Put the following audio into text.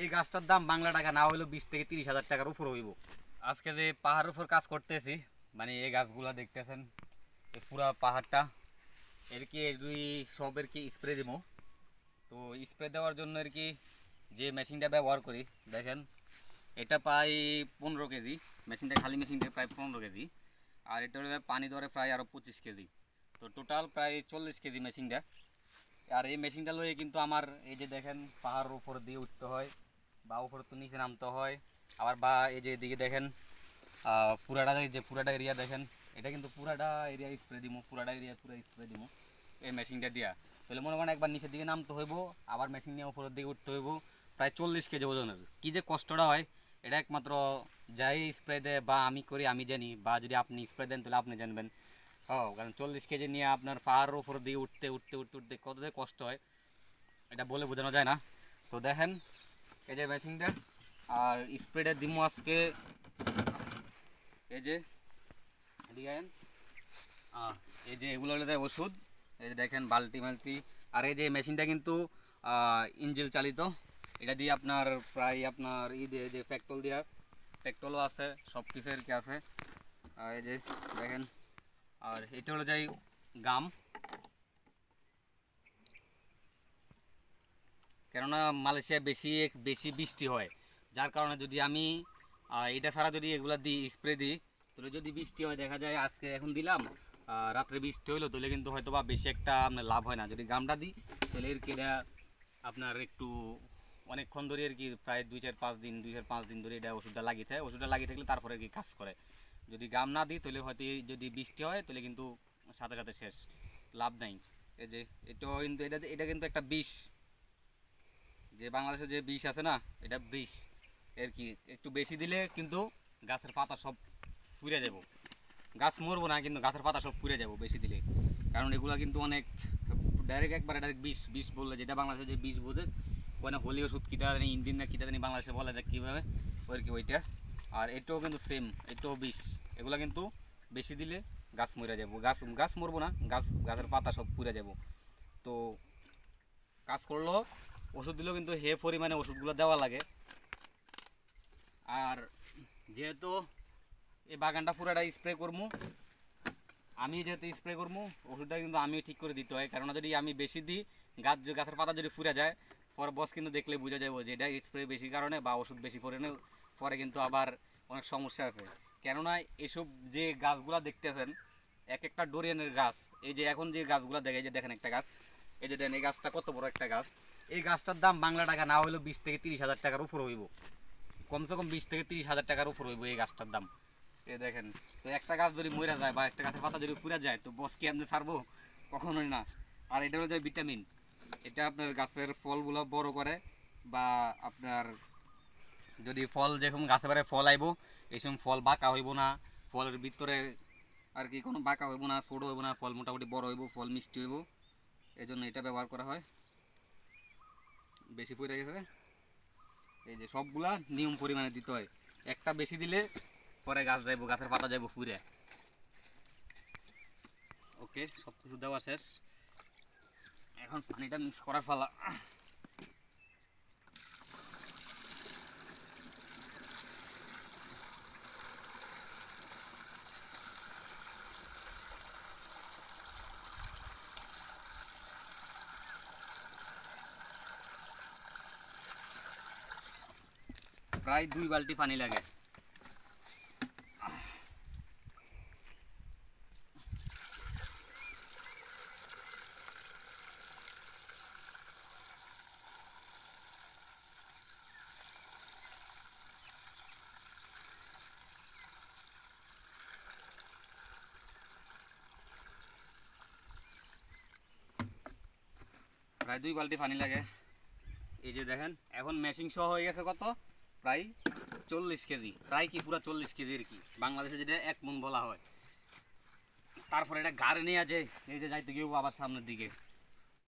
এই গাছটার দাম বাংলা টাকা না হইলো 20 থেকে 30 হাজার টাকার উপর হইব। আজকে যে পাহাড়ের উপর কাজ করতেছি, মানে এই গাছগুলা দেখতেছেন, এই পুরা পাহাড়টা এর কি সবের কি স্প্রে দিব। তো স্প্রে দেওয়ার জন্য আর কি যে মেশিনটা ব্যবহার করি, দেখেন এটা প্রায় 15 কেজি। মেশিনটা খালি মেশিনটা প্রায় 15 কেজি, আর এটা হলে পানি ধরে প্রায় আরও 25 কেজি। তো টোটাল প্রায় 40 কেজি মেশিনটা। আর এই মেশিনটা লয়ে কিন্তু আমার এই যে দেখেন পাহাড়ের উপর দিয়ে উঠতে হয়, বা উপর তো নিচে নামতে হয়। আবার বা এই যে এদিকে দেখেন পুরাটা এরিয়া দেখেন, এটা কিন্তু পুরাটা এরিয়া স্প্রে দিব, পুরাটা এরিয়া পুরো স্প্রে দিব এই মেশিনটা দিয়া। তাহলে মনে করেন একবার নিচের দিকে নামতে হইব, আবার মেশিন নিয়ে উপরের দিকে উঠতে হইব, প্রায় 40 কেজি ওজনের। কী যে কষ্টটা হয় এটা একমাত্র যাই স্প্রে দেয় বা আমি করি আমি জানি, বা যদি আপনি স্প্রে দেন তাহলে আপনি জানবেন। কারণ 40 কেজি নিয়ে আপনার পাহাড়ের উপর দিয়ে উঠতে উঠতে উঠতে উঠতে কত যে কষ্ট হয় এটা বলে বোঝানো যায় না। তো দেখেন এই যে মেশিনটা, আর স্প্রেটা দিমো আজকে এই যে এই যে এগুলো হলো ওষুধ। এই যে দেখেন বালতি মালতি। আর এই যে মেশিনটা কিন্তু ইঞ্জিল চালিত। এটা দিয়ে আপনার প্রায় আপনার দিয়ে যে পেট্রোলও আছে, সব কিছু আর কি আছে। আর এই যে দেখেন, আর এটা হলো যাই গাম, কেননা মালয়েশিয়ায় বেশি বেশি বৃষ্টি হয়, যার কারণে যদি আমি এটা ছাড়া যদি এগুলা দিই স্প্রে দিই, তাহলে যদি বৃষ্টি হয় দেখা যায় আজকে এখন দিলাম, রাত্রে বৃষ্টি হইলো, তাহলে কিন্তু হয়তো বা বেশি একটা আপনার লাভ হয় না। যদি গামটা দিই তাহলে এর কেটা আপনার একটু অনেকক্ষণ ধরে আর কি, প্রায় 2-4-5 দিন ধরে এটা ওষুধটা লাগিয়ে থাকে। ওষুধটা লাগিয়ে থাকলে তারপরে আর কি কাজ করে। যদি গাম না দিই তাহলে হয়তো যদি বৃষ্টি হয় তাহলে কিন্তু সাথে সাথে শেষ, লাভ নাই। এই যে এটাও কিন্তু এটা কিন্তু একটা বিষ, যে বাংলাদেশে যে বিষ আছে না, এটা বিষ এর কি একটু বেশি দিলে কিন্তু গাছের পাতা সব পুড়ে যাব। গাছ মরবো না কিন্তু গাছের পাতা সব পুড়ে যাব বেশি দিলে, কারণ এগুলো কিন্তু অনেক ডাইরেক্ট বিষ। বিষ বললে যেটা বাংলাদেশে যে বিষ বোঝে ওখানে হোলি ওষুধ কিটা জানি, ইন্ডিয়ান না কিটা জানি বাংলাদেশে বলে দেখ কীভাবে ওই কি ওইটা। আর এটাও কিন্তু সেম, এটাও বিষ। এগুলো কিন্তু বেশি দিলে গাছ মরে যাব। গাছ মরবো না, গাছের পাতা সব পুড়ে যাব। তো কাজ করলো ওষুধ দিলেও কিন্তু হে পরিমাণে ওষুধগুলো দেওয়া লাগে। আর যেহেতু এই বাগানটা পুরাটা স্প্রে করবো, আমি যেহেতু স্প্রে করবো, ওষুধটা কিন্তু আমি ঠিক করে দিতে হয়। কারণ যদি আমি বেশি দিই, গাছের পাতা যদি ফুরে যায়, পরে বস কিন্তু দেখলে বোঝা যাবে যে এটা স্প্রে বেশি কারণে বা ওষুধ বেশি পরিমাণে, পরে কিন্তু আবার অনেক সমস্যা আছে। কেননা এসব যে গাছগুলা দেখতেছেন এক একটা ডোরিয়ানের গাছ, এই যে এখন যে গাছগুলো দেখে, এই যে দেখেন একটা গাছ, এই যে দেখেন এই গাছটা কত বড় একটা গাছ। এই গাছটার দাম বাংলা টাকা না হইলেও 20 থেকে 30 হাজার টাকার উপর হইব, কমসে কম 20 থেকে 30 হাজার টাকার উপর হইব এই গাছটার দাম। এ দেখেন, তো একটা গাছ যদি মরে যায় বা একটা গাছের পাতা যদি পুড়ে যায়, তো বস কি আপনি ছাড়বো? কখনোই না। আর এটা হলো যে ভিটামিন, এটা আপনার গাছের ফলগুলো বড় করে, বা আপনার যদি ফল যেরকম গাছে বারে ফল আইব, এই সময় ফল বাঁকা হইব না, ফলের ভিতরে আর কি কোনো বাঁকা হইব না, ছোটো হইব না, ফল মোটামুটি বড় হইব, ফল মিষ্টি হইব। এই জন্য এটা ব্যবহার করা হয়। বেশি পড়ে গেছে, এই যে সবগুলা নিয়ম পরিমাণে দিতে হয়। একটা বেশি দিলে পরে গাছ যাইব, গাছের পাতা যাইব পুড়ে। ওকে, সব কিছু দেওয়া শেষ, এখন পানিটা মিক্স করার ফলা। প্রায় 2 বালতি পানি লাগে। প্রায় 2 বালতি পানি লাগে। এই যে দেখেন এখন মেশিন সহ হয়ে গেছে কত, প্রায় 40 কেজি, প্রায় কি পুরো 40 কেজির কি, বাংলাদেশে যেটা 1 মণ বলা হয়। তারপরে এটা গাড়ি নিয়ে আছে, এই যে যাইতে গিয়েও আবার সামনের দিকে